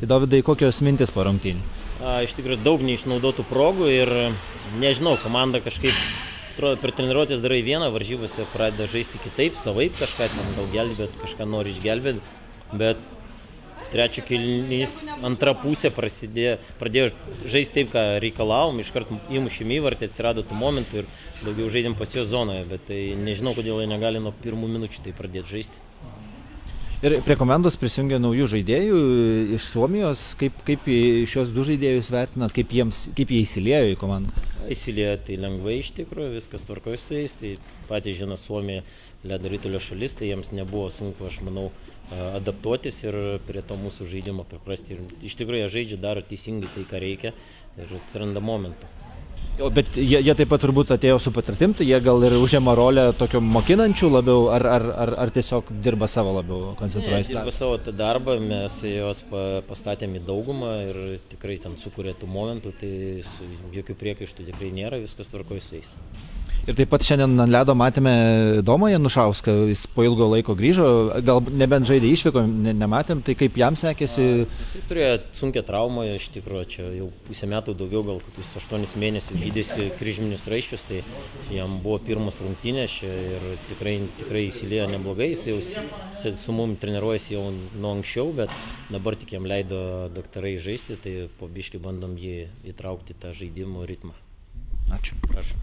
Tai Dovydai, kokios mintis po rungtynių? Iš tikrųjų daug neišnaudotų progų ir nežinau, komanda kažkaip, atrodo, per treniruotės darai vieną, varžybose pradeda žaisti kitaip, savaip kažką ten gal gelbėt, kažką nori išgelbėt, bet trečio kėlinys, antra pusė pradėjo žaisti taip, ką reikalavom, iškart įmušėm įvartį, atsirado tų momentų ir daugiau žaidėm pas juos zonoje, bet tai nežinau, kodėl jie negali nuo pirmų minučių tai pradėti žaisti. Ir prie komandos prisijungė naujų žaidėjų iš Suomijos. Kaip šios du žaidėjus vertinat, kaip jie įsiliejo į komandą? Įsiliejo tai lengvai iš tikrųjų, viskas tvarkoje su jais, tai patys žino Suomija ledo ritulio šalis, tai jiems nebuvo sunku, aš manau, adaptuotis ir prie to mūsų žaidimo priprasti. Ir iš tikrųjų jie žaidžia, daro teisingai tai, ką reikia ir atsiranda momentų. Bet jie taip pat turbūt atėjo su patirtim, tai jie gal ir užėma rolę tokio mokinančių labiau, ar tiesiog dirba savo labiau, koncentruojasi? Dirba savo tą darbą, mes juos pastatėm į daugumą ir tikrai ten sukūrė tų momentų, tai jokių priekaištų tikrai nėra, viskas tvarkoje su jais. Ir taip pat šiandien ant ledo matėme Domą Janušauską, jis po ilgo laiko grįžo, gal nebent žaidė išvyko, nematėm, tai kaip jam sekėsi? Jis turėjo sunkią traumą, iš tikrųjų, čia jau pusę metų daugiau, gal kokius 8 mėnesius gydėsi kryžminius raiščius, tai jam buvo pirmas rungtynės ir tikrai įsiliejo neblogai, jis jau su mum treniruojasi jau nuo anksčiau, bet dabar tik jam leido daktarai žaisti, tai po biškį bandom jį įtraukti tą žaidimo ritmą. Ačiū. Prašau.